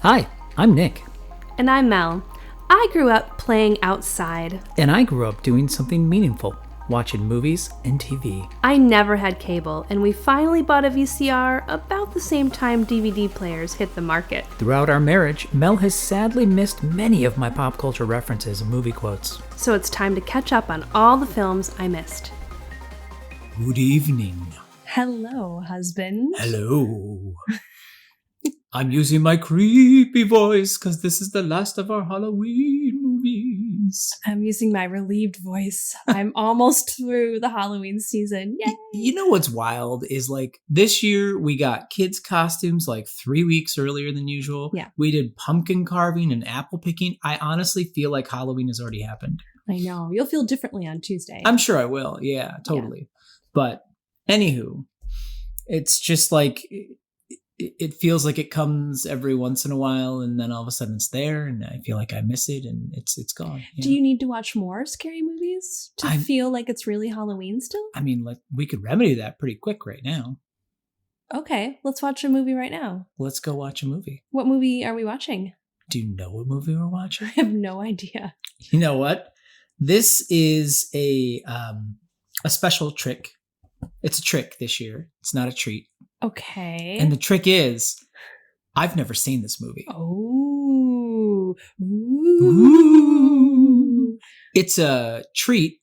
Hi, I'm Nick. And I'm Mel. I grew up playing outside. And I grew up doing something meaningful, watching movies and TV. I never had cable, and we finally bought a VCR about the same time DVD players hit the market. Throughout our marriage, Mel has sadly missed many of my pop culture references and movie quotes. So it's time to catch up on all the films I missed. Good evening. Hello, husband. Hello. I'm using my creepy voice because this is the last of our Halloween movies. I'm using my relieved voice. I'm almost through the Halloween season. Yay! You know what's wild is this year we got kids' costumes 3 weeks earlier than usual. Yeah. We did pumpkin carving and apple picking. I honestly feel like Halloween has already happened. I know. You'll feel differently on Tuesday. I'm sure I will. Yeah, totally. Yeah. But anywho, it's just it feels like it comes every once in a while, and then all of a sudden it's there, and I feel like I miss it, and it's gone. Do you need to watch more scary movies to feel like it's really Halloween still? I mean, we could remedy that pretty quick right now. Okay, let's watch a movie right now. Let's go watch a movie. What movie are we watching? Do you know what movie we're watching? I have no idea. You know what? This is a special trick. It's a trick this year. It's not a treat. Okay. And the trick is, I've never seen this movie. Oh. Ooh. It's a treat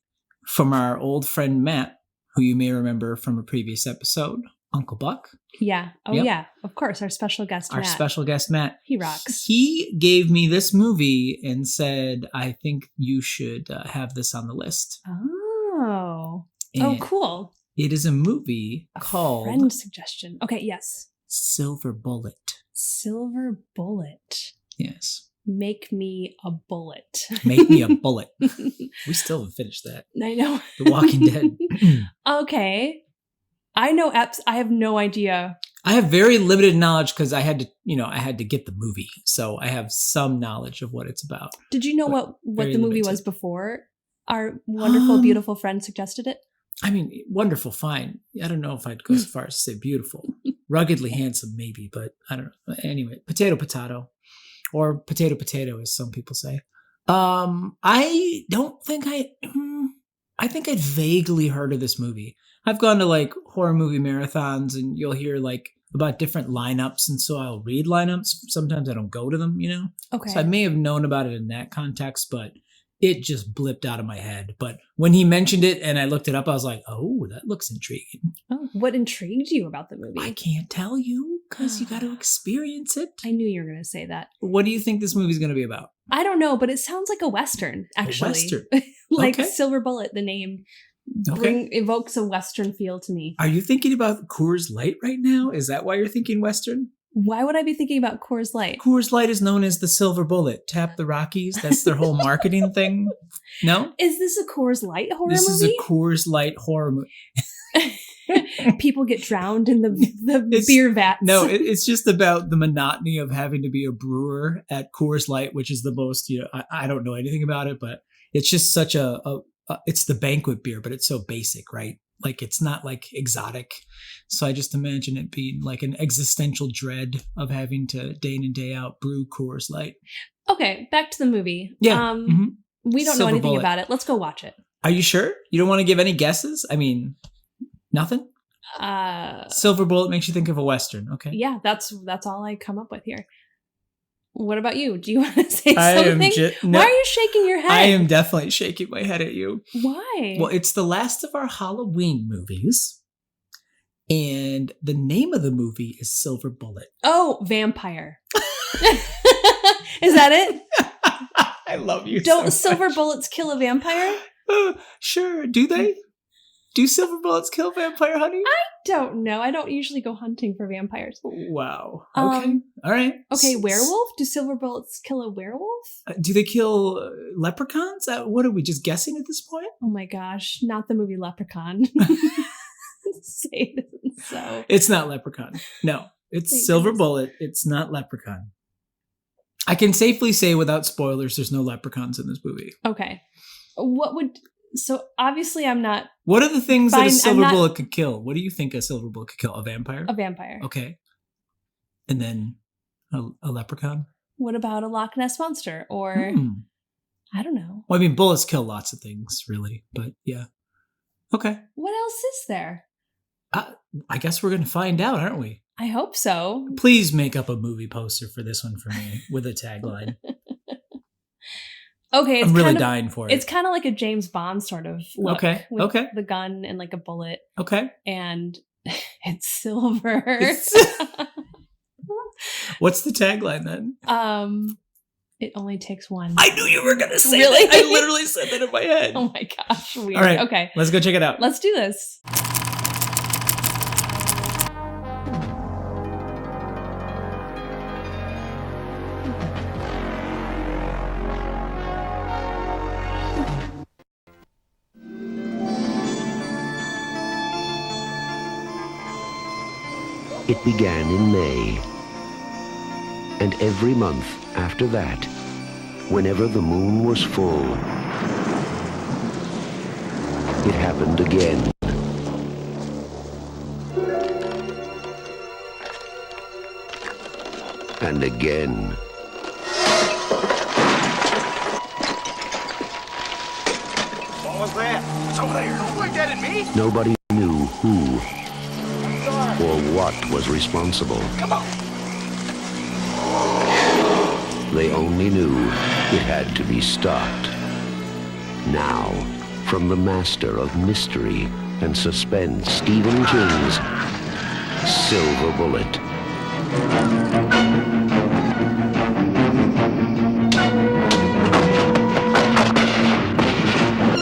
from our old friend Matt, who you may remember from a previous episode, Uncle Buck. Yeah. Oh, yep. Yeah. Of course. Our special guest, Matt. Our special guest, Matt. He rocks. He gave me this movie and said, I think you should have this on the list. Oh. And oh, cool. It is a movie called... friend suggestion. Okay, yes. Silver Bullet. Silver Bullet. Yes. Make me a bullet. Make me a bullet. We still haven't finished that. I know. The Walking Dead. Okay. I know I have no idea. I have very limited knowledge because I had to get the movie. So I have some knowledge of what it's about. Did you know what the movie was before our wonderful, beautiful friend suggested it? I mean, wonderful, fine. I don't know if I'd go as far as to say beautiful. Ruggedly handsome, maybe, but I don't know. Anyway, potato, or potato, as some people say. I don't think I think I'd vaguely heard of this movie. I've gone to horror movie marathons, and you'll hear about different lineups, and so I'll read lineups. Sometimes I don't go to them, Okay. So I may have known about it in that context, but it just blipped out of my head. But when he mentioned it and I looked it up, I was like, oh, that looks intriguing. Oh, what intrigued you about the movie? I can't tell you because you got to experience it. I knew you were going to say that. What do you think this movie's going to be about? I don't know, but it sounds like a Western, actually. A Western? Okay. Silver Bullet, the name evokes a Western feel to me. Are you thinking about Coors Light right now? Is that why you're thinking Western? Why would I be thinking about Coors Light? Coors Light is known as the Silver Bullet. Tap the Rockies. That's their whole marketing thing. No? Is this a Coors Light horror movie? This is a Coors Light horror movie. People get drowned in the beer vats. No, it's just about the monotony of having to be a brewer at Coors Light, which is the most, I don't know anything about it, but it's just such it's the banquet beer, but it's so basic, right? It's not exotic. So I just imagine it being an existential dread of having to day in and day out brew Coors Light. Okay, back to the movie. Yeah. We don't know anything about it. Let's go watch it. Are you sure? You don't want to give any guesses? I mean, nothing? Silver Bullet makes you think of a Western. Okay. Yeah, that's all I come up with here. What about you? Do you want to say something? No, why are you shaking your head? I am definitely shaking my head at you. Why? Well, it's the last of our Halloween movies. And the name of the movie is Silver Bullet. Oh, vampire. Is that it? I love you. Don't silver bullets kill a vampire? Sure. Do they? Do silver bullets kill vampire, honey? I don't know. I don't usually go hunting for vampires. Wow. Okay. All right. Okay, werewolf? Do silver bullets kill a werewolf? Do they kill leprechauns? What are we just guessing at this point? Oh my gosh, not the movie Leprechaun. Say it isn't so. It's not Leprechaun. No, it's Silver Bullet. It's not Leprechaun. I can safely say without spoilers, there's no leprechauns in this movie. Okay. So obviously I'm not... What are the things that a silver bullet could kill? What do you think a silver bullet could kill? A vampire? A vampire. Okay. And then A leprechaun? What about a Loch Ness Monster? Or, I don't know. Well, I mean, bullets kill lots of things, really. But yeah. Okay. What else is there? I guess we're going to find out, aren't we? I hope so. Please make up a movie poster for this one for me with a tagline. Okay. I'm really dying for it. It's kind of like a James Bond sort of look. Okay. With the gun and like a bullet. Okay. And it's silver. What's the tagline then? It only takes one. I knew you were going to say really? that. I literally said that in my head. Oh my gosh. Weird. All right. Okay. Let's go check it out. Let's do this. It began in May. And every month after that, whenever the moon was full, it happened again. And again. What was that? It's over there. Don't point that at me. Nobody knew who or what was responsible. Come on. They only knew it had to be stopped. Now, from the master of mystery and suspense, Stephen King's Silver Bullet.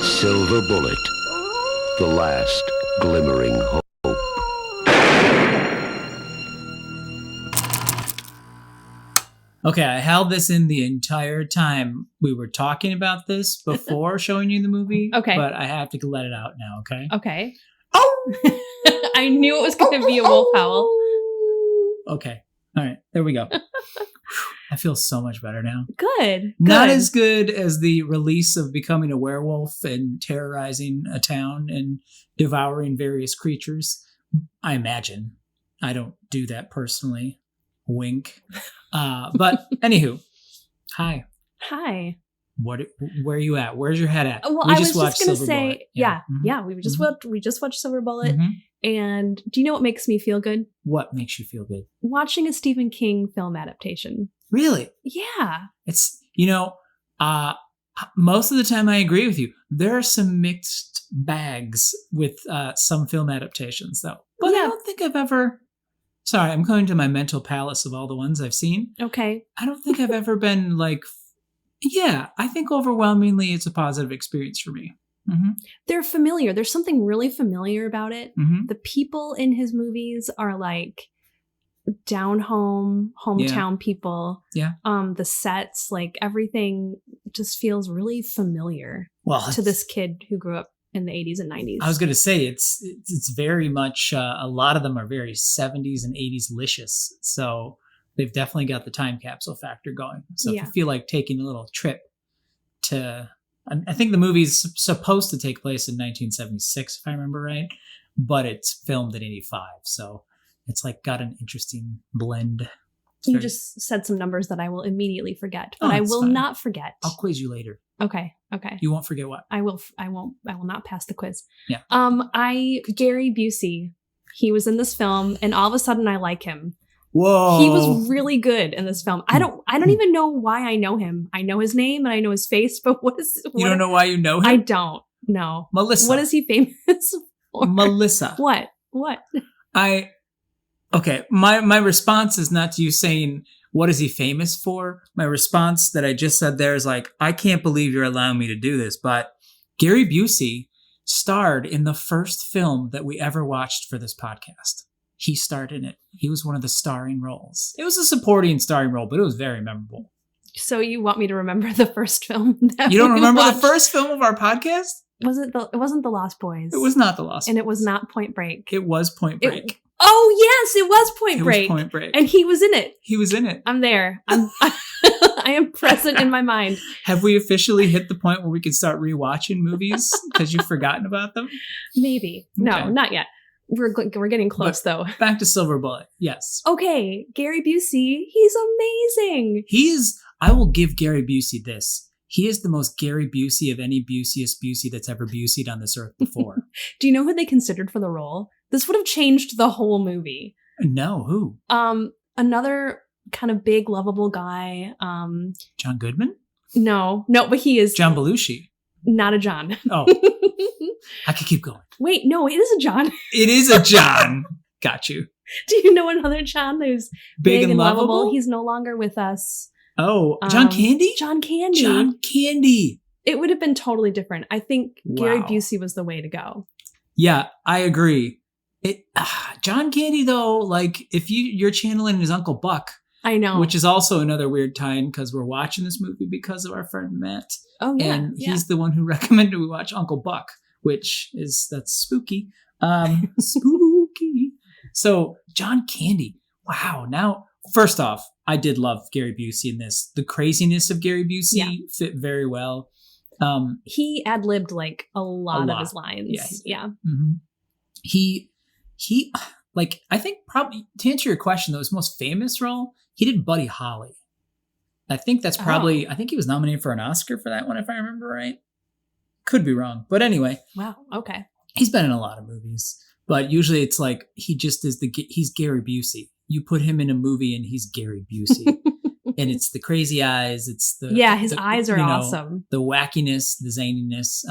Silver Bullet, the last glimmering hope. Okay, I held this in the entire time we were talking about this before showing you the movie. Okay. But I have to let it out now, okay? Okay. Oh! I knew it was going to be a wolf howl. Okay. All right. There we go. I feel so much better now. Good. Not as good as the release of becoming a werewolf and terrorizing a town and devouring various creatures. I imagine. I don't do that personally. Wink. But anywho, hi. Hi. Where are you at? Where's your head at? Well, I was just going to say, we just watched Silver Bullet. Mm-hmm. And do you know what makes me feel good? What makes you feel good? Watching a Stephen King film adaptation. Really? Yeah. It's, most of the time I agree with you. There are some mixed bags with some film adaptations, though. But I don't think I've ever... Sorry, I'm going to my mental palace of all the ones I've seen. Okay. I don't think I've ever been like... Yeah, I think overwhelmingly it's a positive experience for me. Mm-hmm. They're familiar. There's something really familiar about it. Mm-hmm. The people in his movies are like down home, hometown people. Yeah. The sets, like everything just feels really familiar to this kid who grew up in the 80s and 90s. I was going to say it's very much a lot of them are very 70s and 80s licious. So they've definitely got the time capsule factor going. So if you feel like taking a little trip to, I think the movie's supposed to take place in 1976, if I remember right, but it's filmed in 85. So it's like got an interesting blend. You just said some numbers that I will immediately forget, but I will not forget. I'll quiz you later. Okay. You won't forget what? I will not pass the quiz. Yeah. Gary Busey, he was in this film and all of a sudden I like him. Whoa. He was really good in this film. I don't even know why I know him. I know his name and I know his face, but you don't know why you know him? I don't know. Melissa. What is he famous for? Melissa. What? Okay, my response is not to you saying, what is he famous for? My response that I just said there is like, I can't believe you're allowing me to do this, but Gary Busey starred in the first film that we ever watched for this podcast. He starred in it. He was one of the starring roles. It was a supporting starring role, but it was very memorable. So you want me to remember the first film? You don't remember the first film of our podcast? It wasn't The Lost Boys. It was not The Lost Boys. And it was not Point Break. It was Point Break. Oh, yes, it was Point Break. It was Point Break. And he was in it. He was in it. I'm there. I am present in my mind. Have we officially hit the point where we can start rewatching movies because you've forgotten about them? Maybe. Okay. No, not yet. We're getting close, though. Back to Silver Bullet. Yes. Okay, Gary Busey. He's amazing. I will give Gary Busey this. He is the most Gary Busey of any Buseyest Busey that's ever Buseyed on this earth before. Do you know who they considered for the role? This would have changed the whole movie. No, who? Another kind of big, lovable guy. John Goodman? No, but he is. John Belushi. Not a John. Oh. I could keep going. Wait, no, it is a John. It is a John. Got you. Do you know another John who's big and lovable? He's no longer with us. Oh, John Candy? John Candy. John Candy. It would have been totally different. I think Gary Busey was the way to go. Yeah, I agree. John Candy, though, like, if you're channeling his Uncle Buck. I know. Which is also another weird tie-in because we're watching this movie because of our friend Matt. Oh, yeah. And he's the one who recommended we watch Uncle Buck, that's spooky. Spooky. So, John Candy. Wow. Now, first off, I did love Gary Busey in this. The craziness of Gary Busey fit very well. He ad-libbed like a lot of his lines. Yeah. Mm-hmm. He like, I think probably to answer your question, though, his most famous role, he did Buddy Holly. I think that's probably, I think he was nominated for an Oscar for that one, if I remember right. Could be wrong. But anyway. Wow. Okay. He's been in a lot of movies, but usually it's like, he just is he's Gary Busey. You put him in a movie and he's Gary Busey. And it's the crazy eyes. It's his eyes are awesome. The wackiness, the zaniness.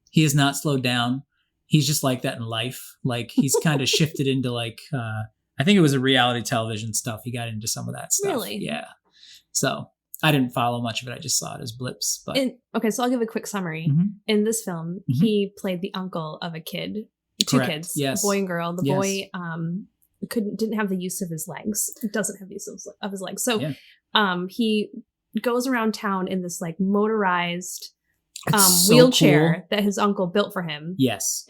He has not slowed down. He's just like that in life. Like, he's kind of shifted into like, I think it was a reality television stuff. He got into some of that stuff. Really? Yeah. So I didn't follow much of it. I just saw it as blips. But okay, so I'll give a quick summary. Mm-hmm. In this film, he played the uncle of a kid, two kids, a boy and girl. The boy didn't have the use of his legs. Doesn't have the use of his legs. So he goes around town in this like motorized wheelchair that his uncle built for him. Yes.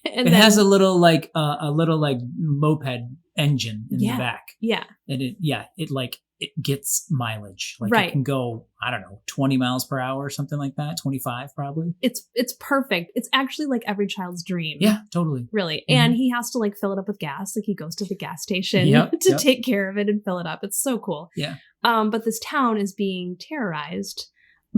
And it has a little like moped engine in the back. Yeah. And it gets mileage. Like, it can go, I don't know, 20 miles per hour or something like that. 25 probably. It's perfect. It's actually like every child's dream. Yeah, totally. Really. Mm-hmm. And he has to like fill it up with gas. Like, he goes to the gas station to take care of it and fill it up. It's so cool. Yeah. But this town is being terrorized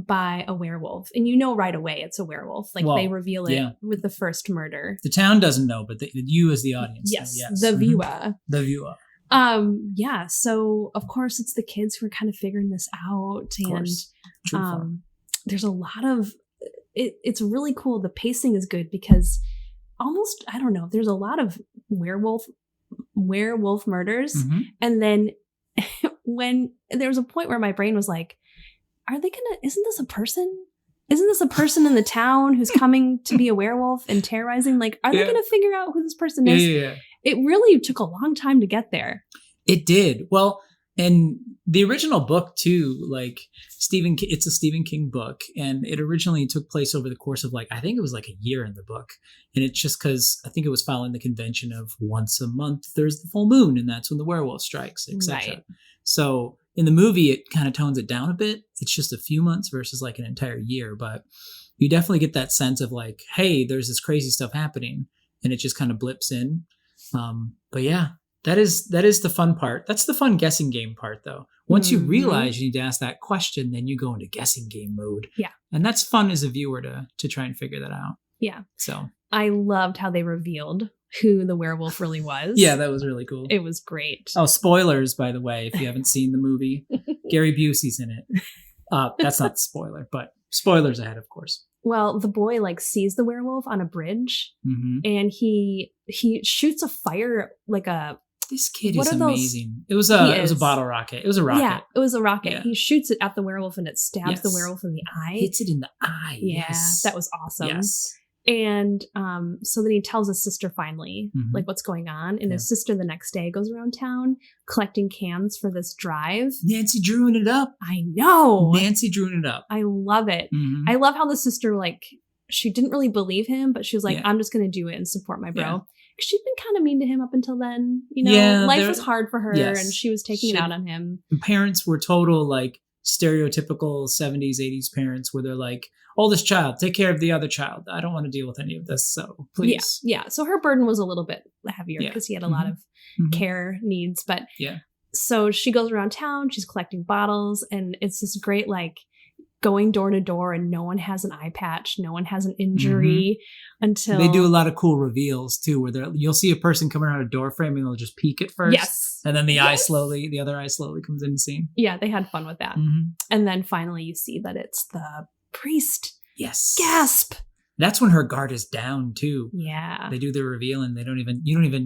by a werewolf, and you know right away it's a werewolf. Like, they reveal it with the first murder. The town doesn't know, but you as the audience. Yes. The viewer. The viewer. So of course it's the kids who are kind of figuring this out, and there's a lot of it's really cool. The pacing is good because almost, I don't know, there's a lot of werewolf murders, and then when there was a point where my brain was like, isn't this a person? Isn't this a person in the town who's coming to be a werewolf and terrorizing? Like, are they going to figure out who this person is? Yeah. It really took a long time to get there. It did. Well, and the original book too, like it's a Stephen King book, and it originally took place over the course of I think it was like a year in the book. And it's just because I think it was following the convention of once a month, there's the full moon, and that's when the werewolf strikes, etc. Right. So in the movie, it kind of tones it down a bit. It's just a few months versus like an entire year, but you definitely get that sense of like, hey, there's this crazy stuff happening, and it just kind of blips in. But yeah, that is the fun part. That's the fun guessing game part, though. Once you realize you need to ask that question, then you go into guessing game mode. Yeah. And that's fun as a viewer to try and figure that out. Yeah. So I loved how they revealed who the werewolf really was. Yeah, that was really cool. It was great. Oh, spoilers, by the way, if you haven't seen the movie. Gary Busey's in it. That's not the spoiler, but spoilers ahead, of course. Well, the boy sees the werewolf on a bridge, and he shoots a fire This kid is amazing. It was a bottle rocket. It was a rocket. Yeah, it was a rocket. Yeah. He shoots it at the werewolf, and it stabs the werewolf in the eye. Hits it in the eye. Yeah, yes. that was awesome. Yes. And so then he tells his sister finally, what's going on. And his sister the next day goes around town collecting cans for this drive. Nancy Drewing it up. I know. Nancy Drewing it up. I love it. I love how the sister, she didn't really believe him, but she was like, I'm just going to do it and support my bro. Yeah. She'd been kind of mean to him up until then. Life was hard for her, and she was taking it out on him. Parents were total, stereotypical 70s, 80s parents where they're like, oldest child, take care of the other child. I don't want to deal with any of this, so please. Yeah. So her burden was a little bit heavier because he had a lot of care needs. But so she goes around town, she's collecting bottles, and it's this great, like, going door to door, and no one has an eye patch, no one has an injury until they do a lot of cool reveals too, where you'll see a person come around a door frame and they'll just peek at first, and then the other eye slowly comes in the scene. Yeah, they had fun with that, and then finally you see that it's the priest. Yes, gasp. That's when her guard is down too. Yeah. They do the reveal and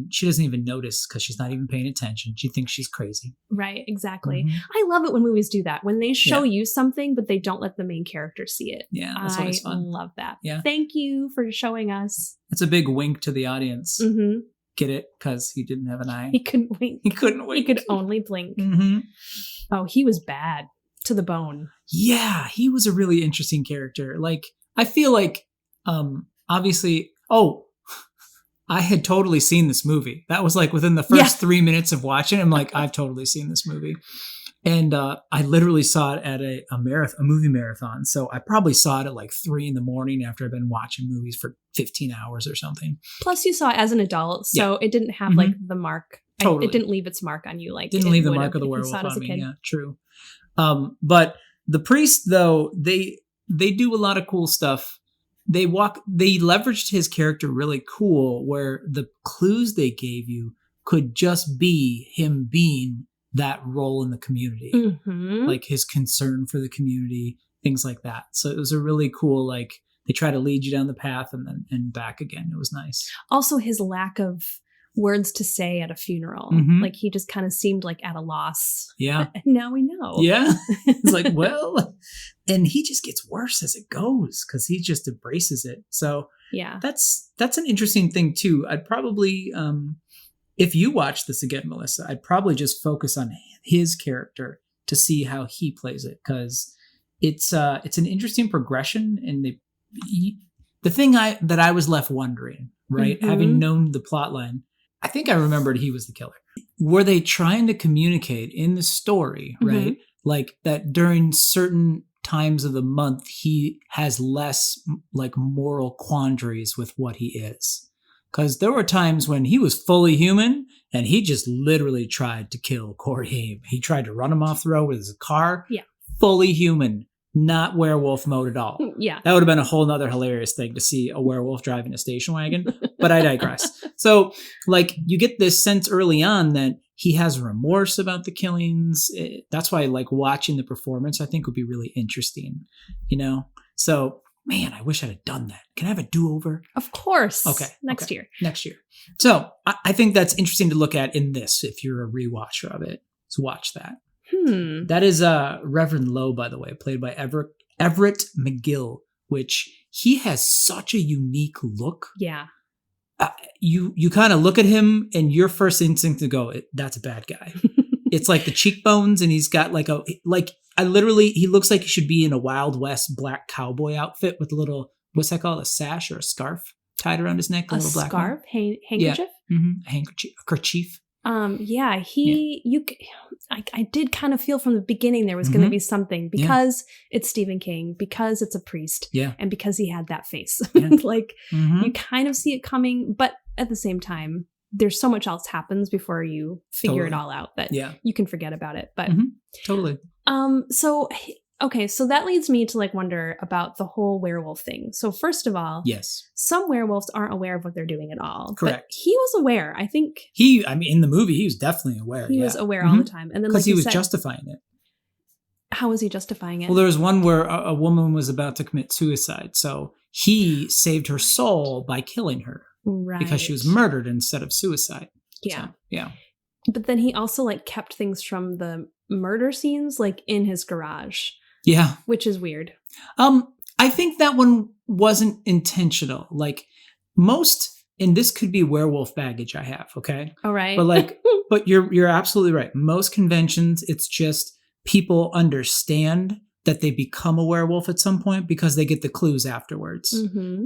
she doesn't even notice because she's not even paying attention. She thinks she's crazy. Right, exactly. I love it when movies do that. When they show you something, but they don't let the main character see it. Yeah, that's always fun. I love that. Yeah. Thank you for showing us. It's a big wink to the audience. Get it? Because he didn't have an eye. He couldn't wink. He couldn't wink. He could only blink. Oh, he was bad to the bone. Yeah, he was a really interesting character. Like, I feel like obviously, I had totally seen this movie. That was like within the first 3 minutes of watching it, I'm like, I've totally seen this movie. And I literally saw it at a movie marathon. So I probably saw it at like 3 a.m. after I've been watching movies for 15 hours or something. Plus you saw it as an adult, so it didn't have like the mark. Totally. It didn't leave its mark on you. Like, didn't leave the mark of the werewolf on me. Yeah, true. But the priest, though, they do a lot of cool stuff. They leveraged his character really cool, where the clues they gave you could just be him being that role in the community, like his concern for the community, things like that. So it was a really cool, like, they try to lead you down the path and back again. It was nice. Also, his lack of words to say at a funeral. Like, he just kind of seemed like at a loss. Yeah. And now we know. Yeah. It's like, well, and he just gets worse as it goes because he just embraces it. So yeah, that's an interesting thing too. I'd probably, if you watch this again, Melissa, I'd probably just focus on his character to see how he plays it, because it's an interesting progression. And the thing that I was left wondering, right, having known the plot line, I think I remembered he was the killer. Were they trying to communicate in the story, right? Like that during certain times of the month, he has less like moral quandaries with what he is. Because there were times when he was fully human and he just literally tried to kill Corey Haim. He tried to run him off the road with his car. Yeah. Fully human. Not werewolf mode at all. Yeah. That would have been a whole nother hilarious thing to see a werewolf driving a station wagon, but I digress. So, like, you get this sense early on that he has remorse about the killings. That's why, like, watching the performance, I think, would be really interesting, you know? So, man, I wish I had done that. Can I have a do-over? Of course. Okay. Next year. Next year. So, I think that's interesting to look at in this if you're a rewatcher of it. So, watch that. That is Reverend Lowe, by the way, played by Everett McGill, which he has such a unique look. Yeah. You kind of look at him and your first instinct to go, that's a bad guy. It's like the cheekbones, and he's got he looks like he should be in a Wild West black cowboy outfit with a little, what's that called? A sash or a scarf tied around his neck? A little black scarf? Handkerchief? Yeah. A kerchief. I did kind of feel from the beginning there was going to be something, because it's Stephen King, because it's a priest, and because he had that face. You kind of see it coming, but at the same time, there's so much else happens before you figure it all out that you can forget about it. But totally. So that leads me to wonder about the whole werewolf thing. So first of all, yes, some werewolves aren't aware of what they're doing at all. Correct. But he was aware. I think in the movie, he was definitely aware. He was aware all the time. And then because he was justifying it. How was he justifying it? Well, there was one where a woman was about to commit suicide. So he saved her soul by killing her. Right. Because she was murdered instead of suicide. Yeah. So, yeah. But then he also kept things from the murder scenes in his garage. Yeah. Which is weird. I think that one wasn't intentional. Most, and this could be werewolf baggage I have, okay? All right. But but you're absolutely right. Most conventions, it's just people understand that they become a werewolf at some point because they get the clues afterwards.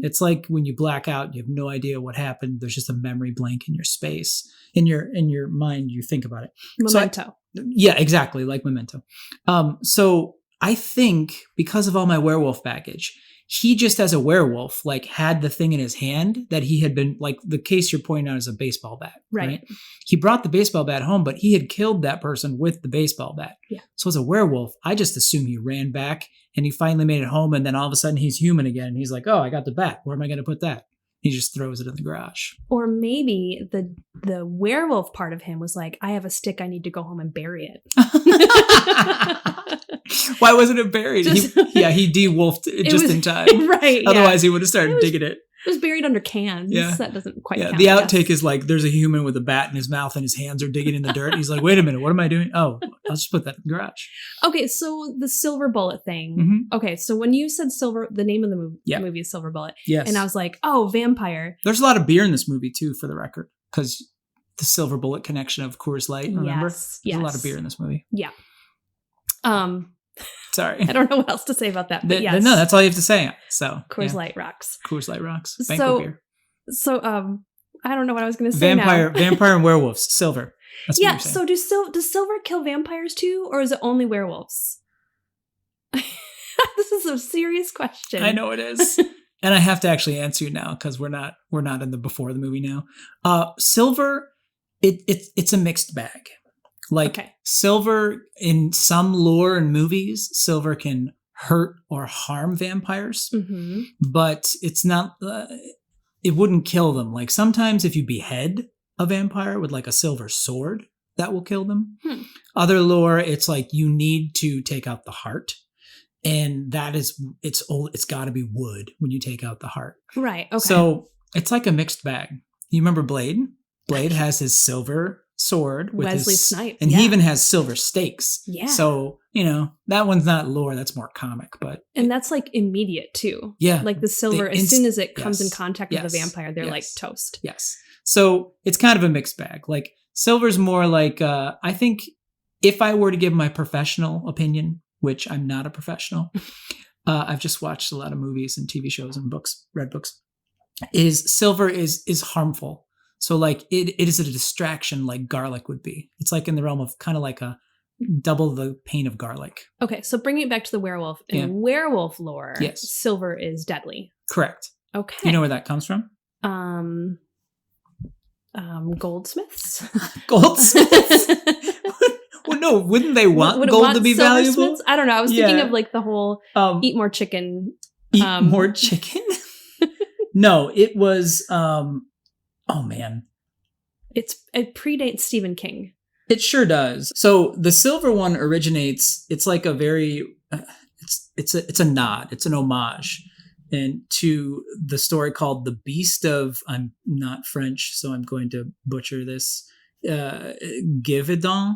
It's like when you black out, you have no idea what happened. There's just a memory blank in your space. In your mind, you think about it. Memento. Yeah, exactly, like Memento. So I think because of all my werewolf baggage, he just as a werewolf, like had the thing in his hand that he had been like the case you're pointing out is a baseball bat. Right. He brought the baseball bat home, but he had killed that person with the baseball bat. Yeah. So as a werewolf, I just assume he ran back and he finally made it home. And then all of a sudden he's human again. And he's like, oh, I got the bat. Where am I going to put that? He just throws it in the garage. Or maybe the werewolf part of him was like, I have a stick. I need to go home and bury it. Why wasn't it buried? He de-wolfed it just in time. Right. Otherwise, he would have started digging it. It was buried under cans. Yeah. That doesn't quite count. The outtake is like there's a human with a bat in his mouth and his hands are digging in the dirt. He's like, wait a minute, what am I doing? Oh, I'll just put that in the garage. Okay, so the silver bullet thing. Mm-hmm. Okay, so when you said silver, the name of the movie is Silver Bullet. Yes. And I was like, oh, vampire. There's a lot of beer in this movie too, for the record, because the Silver Bullet connection of Coors Light, remember? Yes. There's a lot of beer in this movie. Yeah. Sorry. I don't know what else to say about that, but yes. No, that's all you have to say. So Coors Light rocks. Coors Light rocks. Banquet beer. So, I don't know what I was going to say now. Vampire and werewolves. Silver. That's what you're saying. So does silver kill vampires too, or is it only werewolves? This is a serious question. I know it is. And I have to actually answer you now because we're not in the before the movie now. Silver, it's a mixed bag. Silver in some lore and movies, silver can hurt or harm vampires, but it's not. It wouldn't kill them. Like sometimes if you behead a vampire with like a silver sword, that will kill them. Other lore, it's like you need to take out the heart. And that is, it's got to be wood when you take out the heart. Right. Okay. So it's like a mixed bag. You remember Blade? Blade has his silver sword with Wesley Snipes, and he even has silver stakes. Yeah. So, that one's not lore, that's more comic, and that's like immediate too. Yeah. Like the silver, as soon as it comes in contact with a vampire, they're like toast. Yes. So it's kind of a mixed bag. Like silver's more like, I think if I were to give my professional opinion, which I'm not a professional, I've just watched a lot of movies and TV shows and books, read books, is silver is harmful. So like it is a distraction like garlic would be. It's like in the realm of kind of like a double the pain of garlic. Okay, so bringing it back to the werewolf. In werewolf lore, silver is deadly. Correct. Okay. Do you know where that comes from? Goldsmiths? Goldsmiths? Well, no, wouldn't they want gold to be valuable? I don't know. I was thinking of like the whole eat more chicken. Eat more chicken? No, it was... oh man, it predates Stephen King. It sure does. So the silver one originates. It's like a very, it's a nod. It's an homage, and to the story called "The Beast of." I'm not French, so I'm going to butcher this. Gévaudan.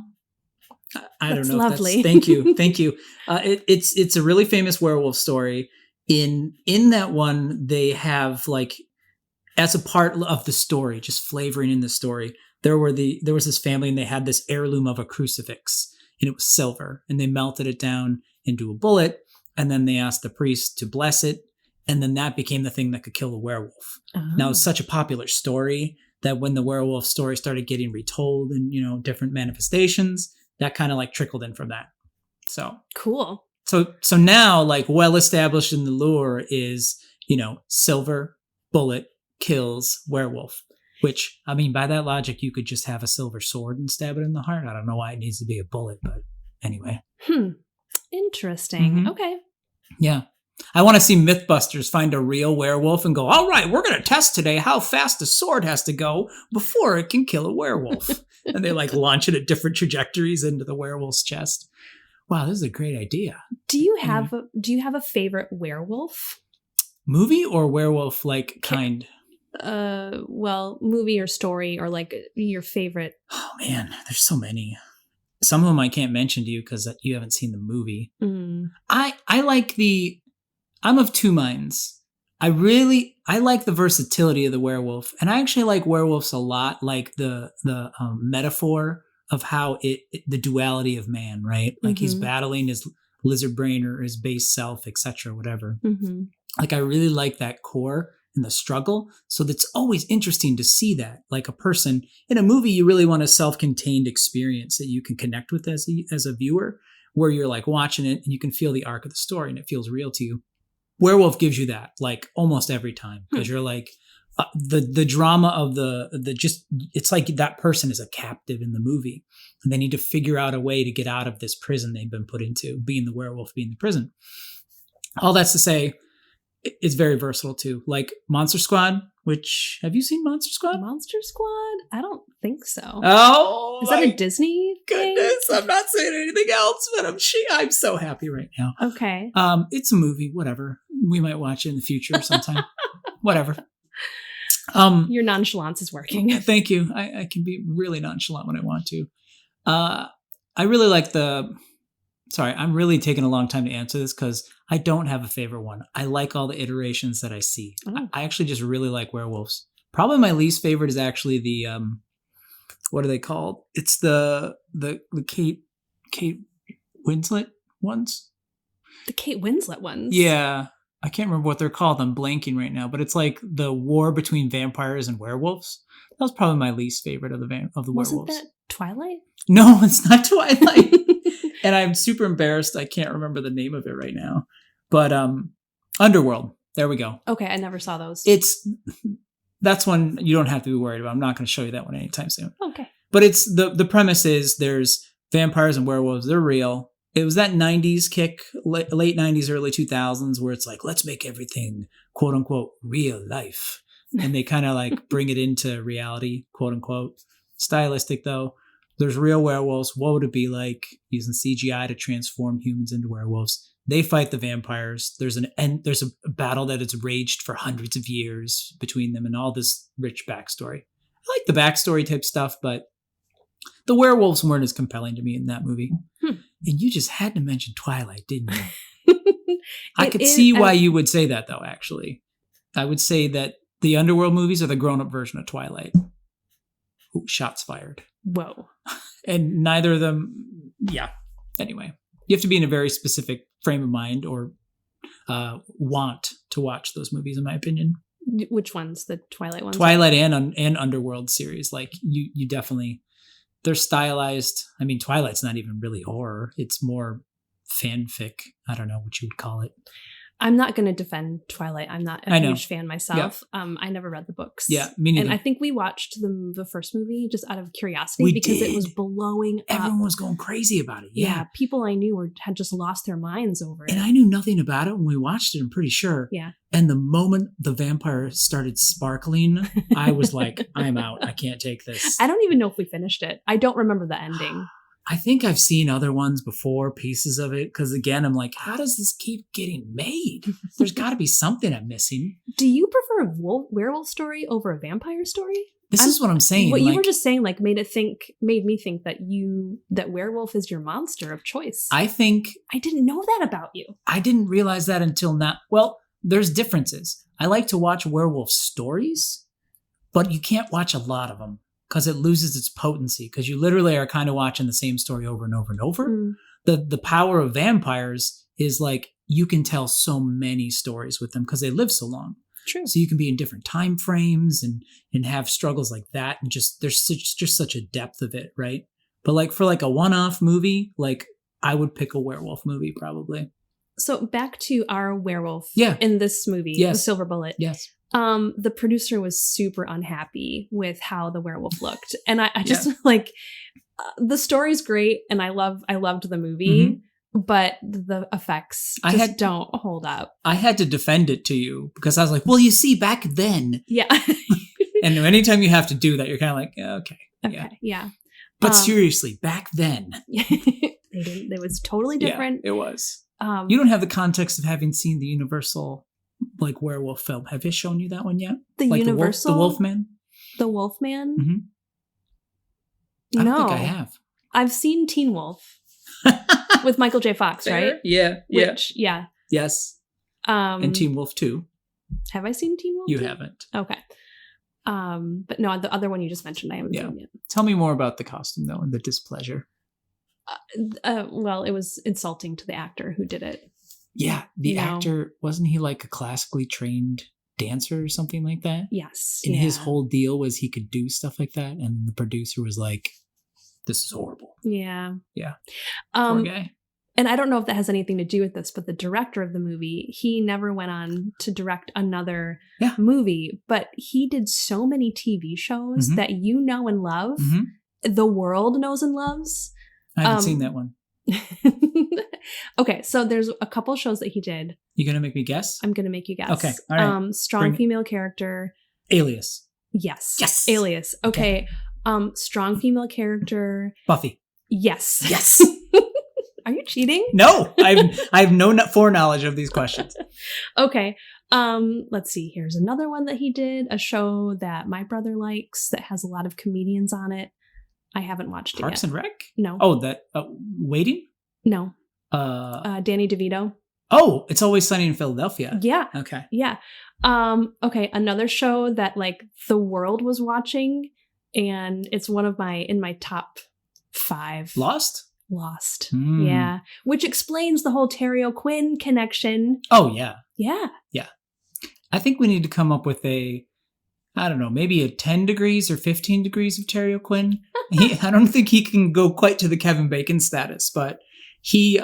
I don't know. Lovely. If that's, thank you. It's a really famous werewolf story. In that one, they have like. As a part of the story, just flavoring in the story, there was this family and they had this heirloom of a crucifix and it was silver and they melted it down into a bullet and then they asked the priest to bless it and then that became the thing that could kill a werewolf. Now it's such a popular story that when the werewolf story started getting retold in different manifestations, that kind of like trickled in from that. So cool. So now like well established in the lore is silver bullet kills werewolf, which I mean by that logic you could just have a silver sword and stab it in the heart. I don't know why it needs to be a bullet, but anyway. Interesting. Okay. Yeah. I want to see Mythbusters find a real werewolf and go, all right, we're going to test today how fast a sword has to go before it can kill a werewolf. And they like launch it at different trajectories into the werewolf's chest. Wow, this is a great idea. Do you have a favorite werewolf? Movie or werewolf like kind? Well, movie or story or like your favorite. Oh man, there's so many. Some of them I can't mention to you because you haven't seen the movie. I like I'm of two minds. I like the versatility of the werewolf, and I actually like werewolves a lot. Like the metaphor of how the duality of man, right? Like he's battling his lizard brain or his base self, etc., whatever. Like I really like that core and the struggle. So that's always interesting to see that. Like a person in a movie, you really want a self-contained experience that you can connect with as a viewer. where you're like watching it and you can feel the arc of the story and it feels real to you. Werewolf gives you that like almost every time because you're like the drama of the just it's like that person is a captive in the movie and they need to figure out a way to get out of this prison they've been put into, being the werewolf, being the prison. All that's to say, it's very versatile too. Like Monster Squad, which have you seen Monster Squad? Monster Squad? I don't think so. Oh, is that a Disney thing? Goodness, I'm not saying anything else, but I'm so happy right now. Okay. It's a movie, whatever. We might watch it in the future sometime. Whatever. Your nonchalance is working. Thank you. I can be really nonchalant when I want to. I really like I'm really taking a long time to answer this because I don't have a favorite one. I like all the iterations that I see. Oh. I actually just really like werewolves. Probably my least favorite is actually the what are they called? It's the Kate Winslet ones. The Kate Winslet ones? Yeah. I can't remember what they're called. I'm blanking right now, but it's like the war between vampires and werewolves. That was probably my least favorite of the werewolves. Wasn't that Twilight? No, it's not Twilight. And I'm super embarrassed. I can't remember the name of it right now. But Underworld. There we go. Okay, I never saw those. That's one you don't have to be worried about. I'm not going to show you that one anytime soon. Okay. But it's the premise is there's vampires and werewolves. They're real. It was that 90s kick, late 90s, early 2000s, where it's like, let's make everything, quote unquote, real life. And they kind of like bring it into reality, quote unquote. Stylistic though. There's real werewolves. What would it be like using CGI to transform humans into werewolves? They fight the vampires. There's a battle that has raged for hundreds of years between them and all this rich backstory. I like the backstory type stuff, but the werewolves weren't as compelling to me in that movie. And you just had to mention Twilight, didn't you? I could see why you would say that, though, actually. I would say that the Underworld movies are the grown-up version of Twilight. Ooh, shots fired. Whoa. And neither of them, yeah. Anyway, you have to be in a very specific frame of mind or want to watch those movies, in my opinion. Which ones? The Twilight ones? Twilight and Underworld series. Like, you definitely... They're stylized. I mean, Twilight's not even really horror. It's more fanfic. I don't know what you would call it. I'm not going to defend Twilight. I'm not a huge fan myself. Yeah. I never read the books. Yeah, me neither. And I think we watched the first movie just out of curiosity because it was blowing up. Everyone was going crazy about it. Yeah. People I knew had just lost their minds over it. And I knew nothing about it when we watched it, I'm pretty sure. Yeah. And the moment the vampire started sparkling, I was like, I'm out. I can't take this. I don't even know if we finished it. I don't remember the ending. I think I've seen other ones before, pieces of it, because again, I'm like, how does this keep getting made? There's got to be something I'm missing. Do you prefer a werewolf story over a vampire story? This is what I'm saying. What you were just saying, like, made me think that werewolf is your monster of choice. I think I didn't know that about you. I didn't realize that until now. Well, there's differences. I like to watch werewolf stories, but you can't watch a lot of them. Because it loses its potency. Because you literally are kind of watching the same story over and over and over. Mm. The power of vampires is like you can tell so many stories with them because they live so long. True. So you can be in different time frames and have struggles like that, and just there's just such a depth of it, right? But like for like a one-off movie, like I would pick a werewolf movie probably. So back to our werewolf in this movie, The Silver Bullet. Yes. The producer was super unhappy with how the werewolf looked. And I just like, the story's great. And I loved the movie, but the effects don't hold up. I had to defend it to you because I was like, well, you see, back then. Yeah. And anytime you have to do that, you're kind of like, okay. Yeah. But seriously, back then. It was totally different. Yeah, it was. You don't have the context of having seen the Universal like werewolf film. Have they shown you that one yet? The like Universal? The Wolfman? The Wolfman? Mm-hmm. I don't think I have. I've seen Teen Wolf with Michael J. Fox, right? Yeah. Which, yeah. Yes. And Teen Wolf 2. Have I seen Teen Wolf? You haven't. Okay. But no, the other one you just mentioned, I haven't seen yet. Tell me more about the costume though and the displeasure. Well, it was insulting to the actor who did it. Yeah, the actor, wasn't he like a classically trained dancer or something like that? Yes. And his whole deal was he could do stuff like that. And the producer was like, this is horrible. Yeah. Yeah. Poor guy. and I don't know if that has anything to do with this, but the director of the movie, he never went on to direct another movie, but he did so many TV shows that you know and love, the world knows and loves. I haven't seen that one. Okay, so there's a couple shows that he did. You gonna make me guess? I'm gonna make you guess. Okay, all right. Strong female character. Alias. Yes. Alias. Okay. Strong female character. Buffy. Yes. Yes. Are you cheating? No, I have no foreknowledge of these questions. Okay. Let's see. Here's another one that he did. A show that my brother likes that has a lot of comedians on it. I haven't watched it yet. Parks and Rec? No. Oh, that Waiting? No. Danny DeVito. Oh, It's Always Sunny in Philadelphia. Yeah. Okay. Yeah. Okay. Another show that like the world was watching, and it's one of in my top 5. Lost. Yeah. Which explains the whole Terry O'Quinn connection. Oh, yeah. Yeah. Yeah. I think we need to come up with I don't know, maybe a 10 degrees or 15 degrees of Terry O'Quinn. I don't think he can go quite to the Kevin Bacon status, but he,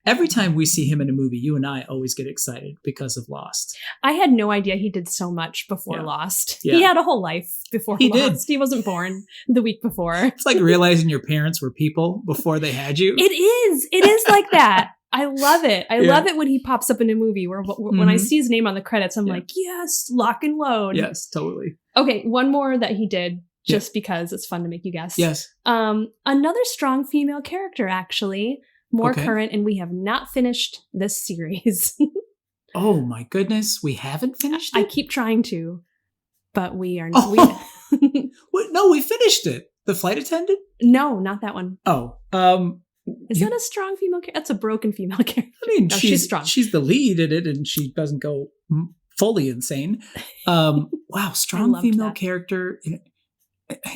every time we see him in a movie, you and I always get excited because of Lost. I had no idea he did so much before Lost. Yeah. He had a whole life before he Lost. Did. He wasn't born the week before. It's like realizing your parents were people before they had you. It is. It is like that. I love it. I love it when he pops up in a movie where when I see his name on the credits, I'm like, yes, lock and load. Yes, totally. Okay, one more that he did just because it's fun to make you guess. Yes. Another strong female character, actually. More current, and we have not finished this series. Oh my goodness, we haven't finished it? I keep trying to, but we are not. No, we finished it. The flight attendant? No, not that one. Oh. Is that a strong female character? That's a broken female character. I mean, no, she's strong. She's the lead in it, and she doesn't go fully insane. Wow, strong female character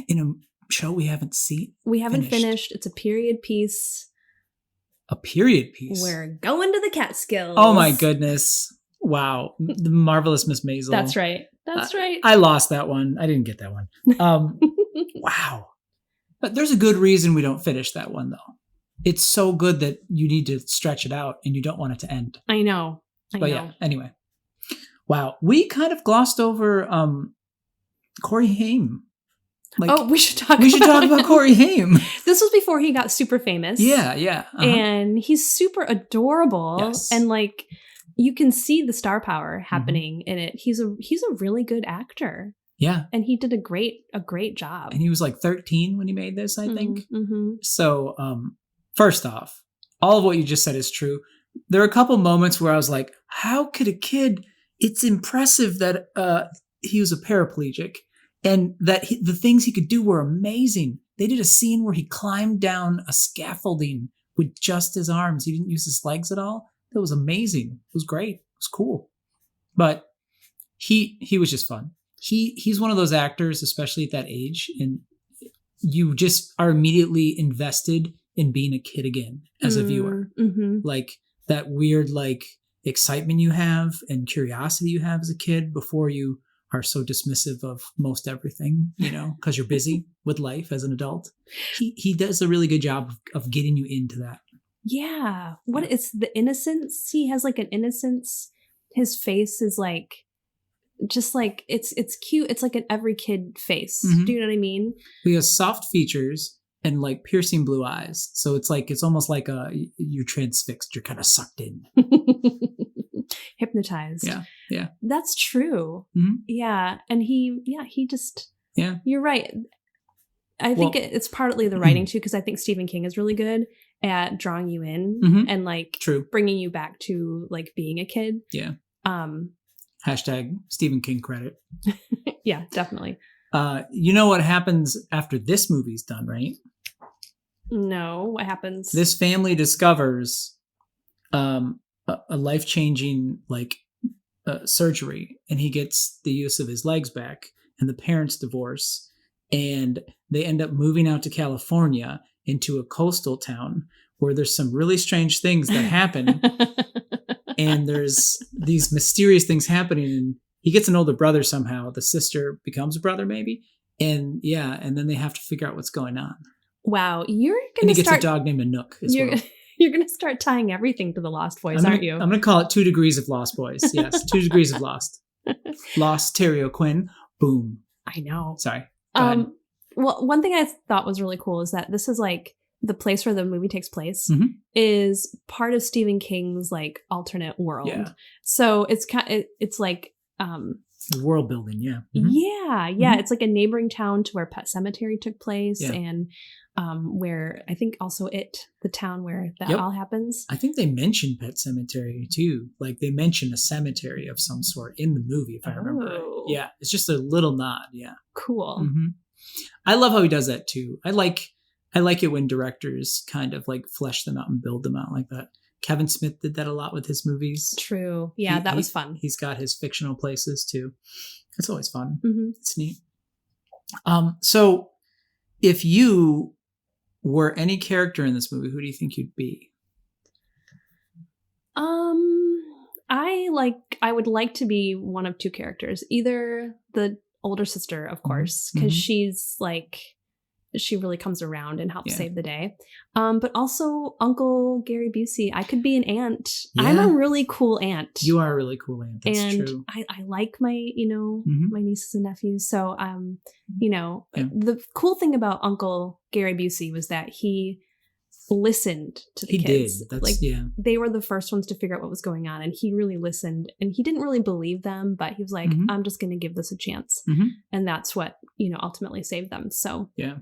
in a show we haven't seen. We haven't finished. It's a period piece. A period piece? We're going to the Catskills. Oh my goodness. Wow. The Marvelous Miss Maisel. That's right. That's right. I lost that one. I didn't get that one. Wow. But there's a good reason we don't finish that one, though. It's so good that you need to stretch it out and you don't want it to end. I know. But yeah, anyway. Wow. We kind of glossed over Corey Haim. We should talk about Corey Haim. This was before he got super famous. Yeah. Uh-huh. And he's super adorable. Yes. And you can see the star power happening in it. He's a really good actor. Yeah. And he did a great job. And he was 13 when he made this, I think. Mm-hmm. So, first off, all of what you just said is true. There are a couple moments where I was like, how could a kid, it's impressive that he was a paraplegic and that the things he could do were amazing. They did a scene where he climbed down a scaffolding with just his arms. He didn't use his legs at all. That was amazing. It was great. It was cool. But he was just fun. He's one of those actors, especially at that age, and you just are immediately invested in being a kid again as a viewer. Mm-hmm. Like that weird excitement you have and curiosity you have as a kid before you are so dismissive of most everything, because you're busy with life as an adult. He does a really good job of getting you into that. Yeah. It's the innocence? He has an innocence. His face is it's cute. It's like an every kid face. Mm-hmm. Do you know what I mean? He has soft features and piercing blue eyes. So it's almost like you're transfixed. You're kind of sucked in. Hypnotized. Yeah. That's true. Mm-hmm. Yeah. And he just, you're right. I think it's partly the writing too, because I think Stephen King is really good at drawing you in and true. Bringing you back to being a kid. Yeah. Hashtag Stephen King credit. Yeah, definitely. You know what happens after this movie's done, right? No, what happens? This family discovers a life-changing surgery, and he gets the use of his legs back, and the parents divorce, and they end up moving out to California into a coastal town where there's some really strange things that happen. And there's these mysterious things happening, and he gets an older brother somehow. The sister becomes a brother, maybe. And and then they have to figure out what's going on. Wow, you're And going he gets a dog named Anook as well. You're going to start tying everything to the Lost Boys, aren't you? I'm going to call it 2 Degrees of Lost Boys. Yes, 2 Degrees of Lost. Lost Terrio Quinn. Boom. I know. Sorry. Go ahead. Well, one thing I thought was really cool is that this is like the place where the movie takes place Mhm. is part of Stephen King's like alternate world. Yeah. So it's it's like World building, yeah. Mhm. yeah, Mhm. it's like a neighboring town to where Pet Cemetery took place, Yeah. and where I think also the town where that Yep. all happens. I think they mentioned Pet Cemetery too. Like they mention a cemetery of some sort in the movie, if I remember right. Oh. Yeah, it's just a little nod. Yeah. Cool. Mhm. I love how he does that too. I like it when directors kind of like flesh them out and build them out like that. Kevin Smith did that a lot with his movies. True. Yeah, that was fun. He's got his fictional places too. It's always fun. Mm-hmm. It's neat. So if you were any character in this movie, who do you think you'd be? I would like to be one of two characters. Either the older sister, of course, because she's like, she really comes around and helps save the day. But also Uncle Gary Busey. I could be an aunt. Yeah. I'm a really cool aunt. You are a really cool aunt. That's and true. I like my, my nieces and nephews. So, Yeah. the cool thing about Uncle Gary Busey was that he listened to the He kids. did. That's They were the first ones to figure out what was going on, and he really listened. And he didn't really believe them, but he was like, I'm just going to give this a chance. And that's what, ultimately saved them. So yeah.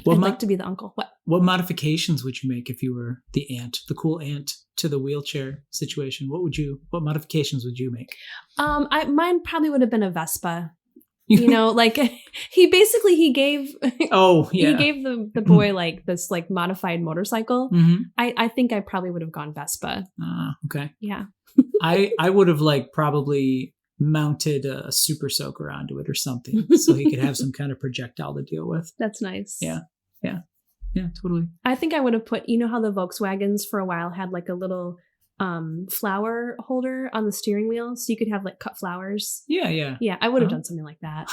I'd like to be the uncle. What modifications would you make if you were the aunt, the cool aunt to the wheelchair situation? What modifications would you make? Mine probably would have been a Vespa. Like he gave he gave the boy like this like modified motorcycle. I think I probably would have gone Vespa. Okay. Yeah. I would have like probably mounted a super soaker onto it or something so he could have some kind of projectile to deal with. That's nice. Yeah, totally. I think I would have put, how the Volkswagens for a while had like a little flower holder on the steering wheel so you could have like cut flowers. Yeah I would have done something like that.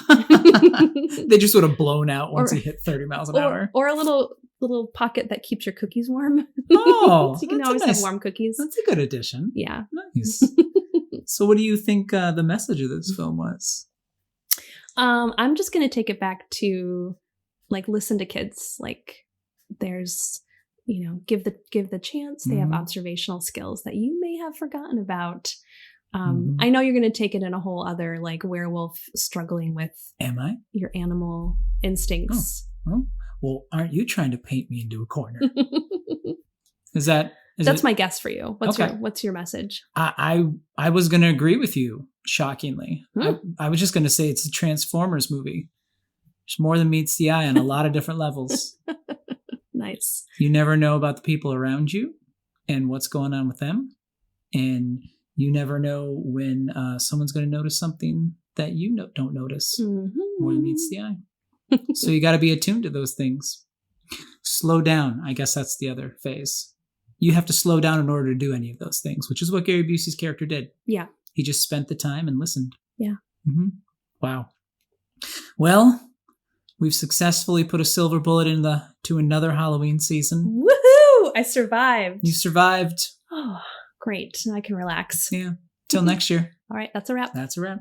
They just would have blown out once he hit 30 miles an hour. Or a little pocket that keeps your cookies warm. Oh, so you can always have warm cookies. That's a good addition. Yeah. Nice. So what do you think the message of this film was? I'm just going to take it back to like listen to kids. Like there's, give the chance. They have observational skills that you may have forgotten about. I know you're going to take it in a whole other like werewolf struggling with your animal instincts. Oh. Well, aren't you trying to paint me into a corner? That's my guess for you. What's your message? I was going to agree with you, shockingly. I was just going to say it's a Transformers movie. There's more than meets the eye on a lot of different levels. Nice. You never know about the people around you and what's going on with them. And you never know when someone's going to notice something that you don't notice. More than meets the eye. So you got to be attuned to those things. Slow down. I guess that's the other phase. You have to slow down in order to do any of those things, which is what Gary Busey's character did. Yeah. He just spent the time and listened. Yeah. Wow. Well, we've successfully put a silver bullet to another Halloween season. Woohoo! I survived. You survived. Oh, great. Now I can relax. Yeah. Till next year. All right. That's a wrap. That's a wrap.